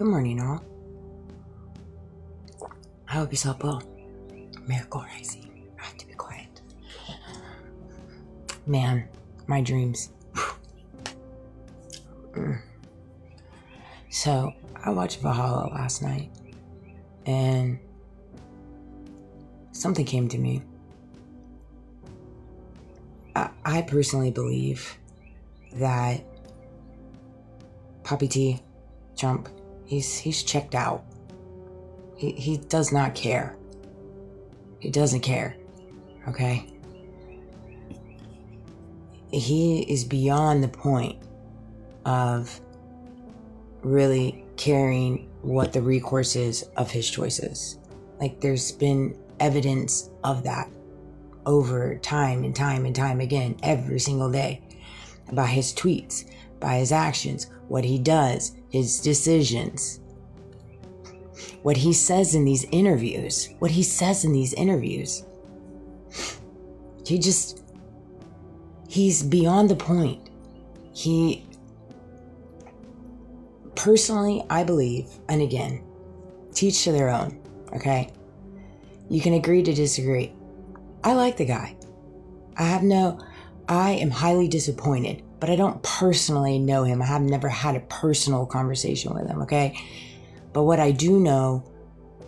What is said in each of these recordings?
Good morning, all. I hope you slept well. Miracle Rising. I have to be quiet. Man, my dreams. So, I watched Valhalla last night, and something came to me. I personally believe that Papi T, Trump, he's checked out. He does not care. He doesn't care, okay? He is beyond the point of really caring what the recourse is of his choices. Like, there's been evidence of that over time and time and time again, every single day, by his tweets, by his actions, what he does, his decisions, what he says in these interviews. He's beyond the point. Personally, I believe, and again, teach to their own, okay? You can agree to disagree. I like the guy. I am highly disappointed, but I don't personally know him. I have never had a personal conversation with him, okay? But what I do know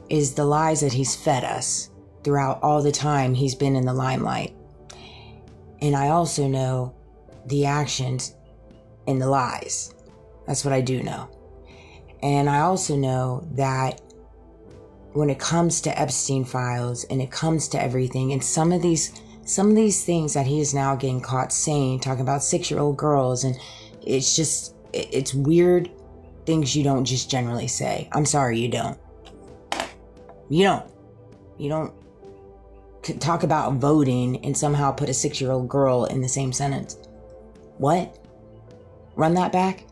is the lies that he's fed us throughout all the time he's been in the limelight. And I also know the actions and the lies. That's what I do know. And I also know that when it comes to Epstein files and it comes to everything, and some of these things that he is now getting caught saying, talking about 6-year-old girls, and it's weird things you don't just generally say. I'm sorry, you don't. You don't talk about voting and somehow put a 6-year-old girl in the same sentence. What? Run that back?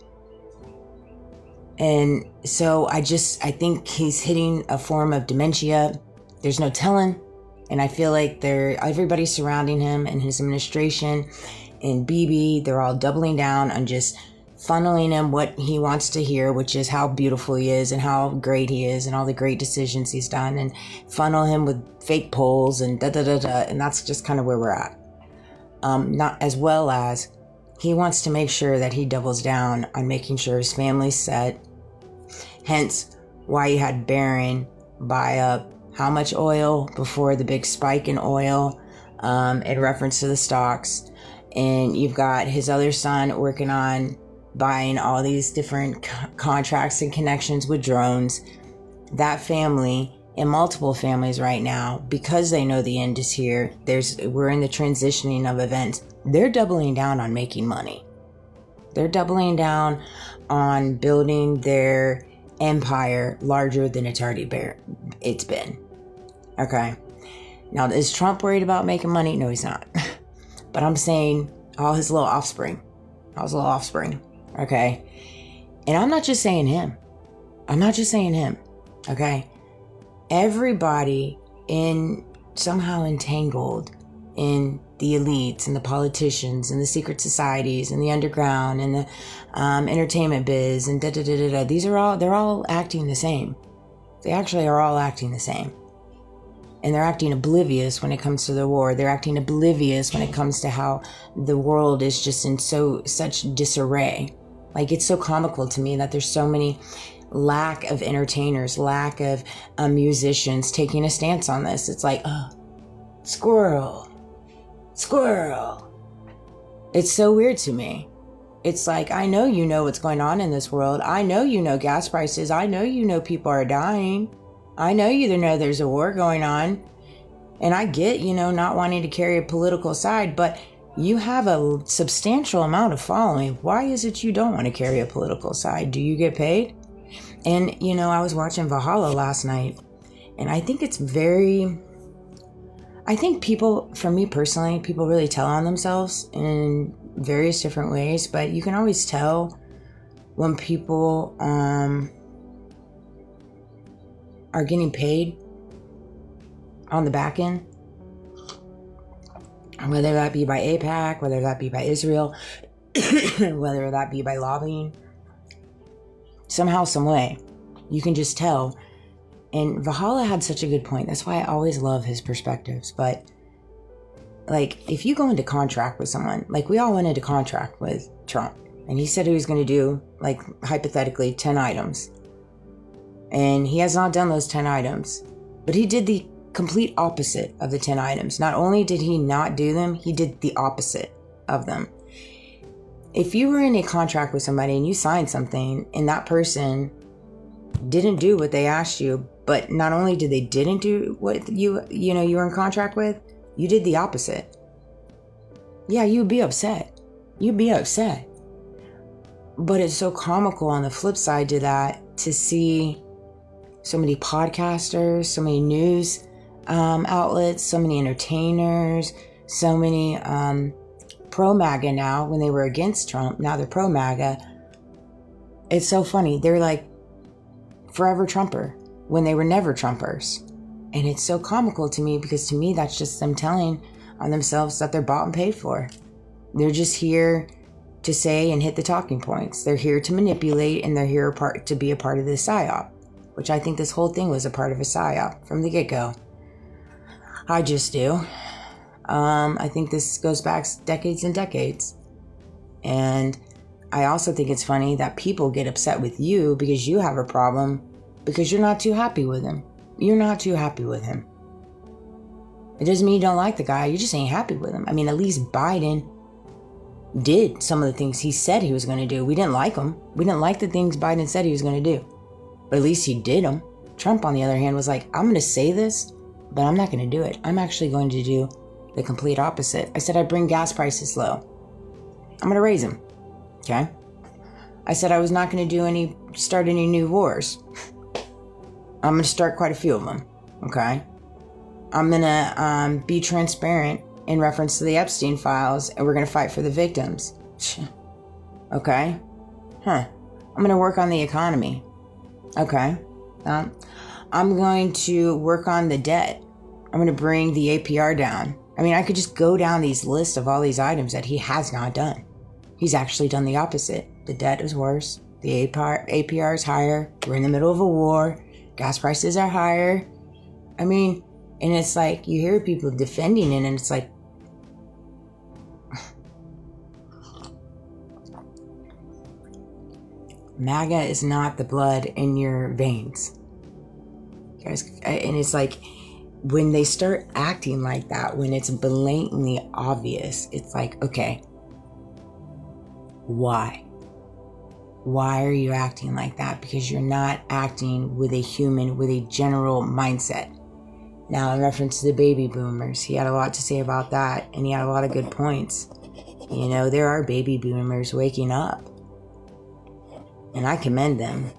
And so I think he's hitting a form of dementia. There's no telling. And I feel like everybody surrounding him and his administration and Bibi, they're all doubling down on just funneling him what he wants to hear, which is how beautiful he is and how great he is and all the great decisions he's done, and funnel him with fake polls and da-da-da-da. And that's just kind of where we're at. Not as well as he wants to make sure that he doubles down on making sure his family's set. Hence why you had Barron buy up how much oil before the big spike in oil, in reference to the stocks. And you've got his other son working on buying all these different contracts and connections with drones. That family and multiple families right now, because they know the end is here, we're in the transitioning of events. They're doubling down on making money. They're doubling down on building their empire larger than it's been. Okay. Now, is Trump worried about making money? No, he's not. But I'm saying all his little offspring. Okay. And I'm not just saying him. Okay. Everybody somehow entangled in the elites and the politicians and the secret societies and the underground and the entertainment biz and da-da-da-da-da. They're all acting the same. They actually are all acting the same. And they're acting oblivious when it comes to the war. They're acting oblivious when it comes to how the world is just in such disarray. Like, it's so comical to me that there's so many lack of entertainers, lack of musicians taking a stance on this. It's like, squirrel. It's so weird to me. It's like, I know you know what's going on in this world. I know you know gas prices. I know you know people are dying. I know you know there's a war going on. And I get, not wanting to carry a political side, but you have a substantial amount of following. Why is it you don't want to carry a political side? Do you get paid? And, I was watching Valhalla last night, and I think people, for me personally, people really tell on themselves in various different ways, but you can always tell when people are getting paid on the back end, whether that be by AIPAC, whether that be by Israel, whether that be by lobbying, somehow, some way. You can just tell. And Valhalla had such a good point. That's why I always love his perspectives. But like, if you go into contract with someone, like we all went into contract with Trump, and he said he was going to do, like, hypothetically 10 items. And he has not done those 10 items, but he did the complete opposite of the 10 items. Not only did he not do them, he did the opposite of them. If you were in a contract with somebody and you signed something and that person didn't do what they asked you, but not only did they didn't do what you were in contract with, you did the opposite. Yeah, you'd be upset. You'd be upset. But it's so comical on the flip side to that to see so many podcasters, so many news outlets, so many entertainers, so many pro-MAGA now. When they were against Trump, now they're pro-MAGA. It's so funny. They're like forever Trumper when they were never Trumpers. And it's so comical to me because to me, that's just them telling on themselves that they're bought and paid for. They're just here to say and hit the talking points. They're here to manipulate, and they're here to be a part of this PSYOP, which I think this whole thing was a part of a PSYOP from the get-go. I just do. I think this goes back decades and decades. And I also think it's funny that people get upset with you because you have a problem because you're not too happy with him. You're not too happy with him. It doesn't mean you don't like the guy. You just ain't happy with him. I mean, at least Biden did some of the things he said he was going to do. We didn't like him. We didn't like the things Biden said he was going to do. But at least he did them. Trump, on the other hand, was like, I'm going to say this, but I'm not going to do it. I'm actually going to do the complete opposite. I said I'd bring gas prices low. I'm going to raise them. Okay? I said I was not going to start any new wars. I'm going to start quite a few of them. Okay? I'm going to be transparent in reference to the Epstein files, and we're going to fight for the victims. Okay? I'm going to work on the economy. Okay? I'm going to work on the debt. I'm going to bring the APR down. I mean, I could just go down these lists of all these items that he has not done. He's actually done the opposite. The debt is worse. The APR is higher. We're in the middle of a war. Gas prices are higher. I mean, and it's like, you hear people defending it, and it's like, MAGA is not the blood in your veins. Guys, and it's like, when they start acting like that, when it's blatantly obvious, it's like, okay, why? Why are you acting like that? Because you're not acting with a human, with a general mindset. Now, in reference to the baby boomers, he had a lot to say about that, and he had a lot of good points. You know, there are baby boomers waking up, and I commend them.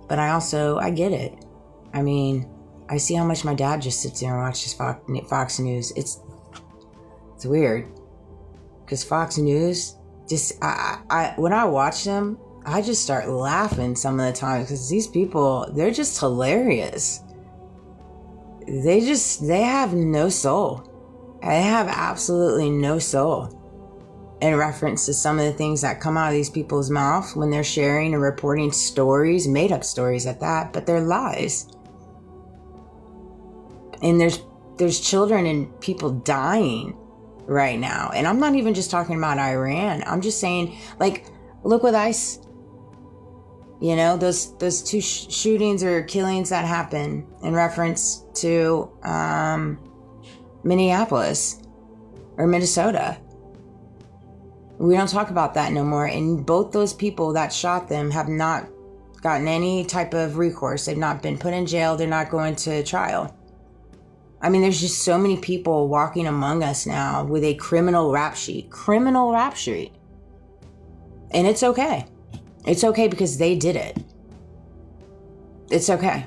But I get it. I mean, I see how much my dad just sits there and watches Fox News. It's weird. Because Fox News, when I watch them, I just start laughing some of the time. Because these people, they're just hilarious. They have no soul. They have absolutely no soul. In reference to some of the things that come out of these people's mouth when they're sharing and reporting stories, made up stories at that, but they're lies. And there's children and people dying right now. And I'm not even just talking about Iran. I'm just saying, like, look with ICE. You know, those two shootings or killings that happened in reference to Minneapolis or Minnesota. We don't talk about that no more. And both those people that shot them have not gotten any type of recourse. They've not been put in jail. They're not going to trial. I mean, there's just so many people walking among us now with a criminal rap sheet. Criminal rap sheet. And it's okay. It's okay because they did it. It's okay.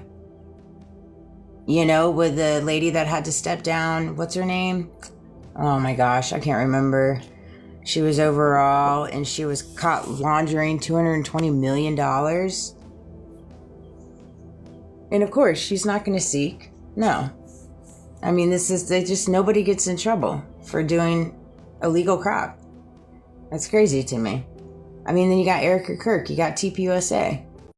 You know, with the lady that had to step down, what's her name? Oh my gosh, I can't remember. She was overall, and she was caught laundering $220 million. And of course, she's not going to seek. No. I mean, nobody gets in trouble for doing illegal crap. That's crazy to me. I mean, then you got Erica Kirk, you got TPUSA.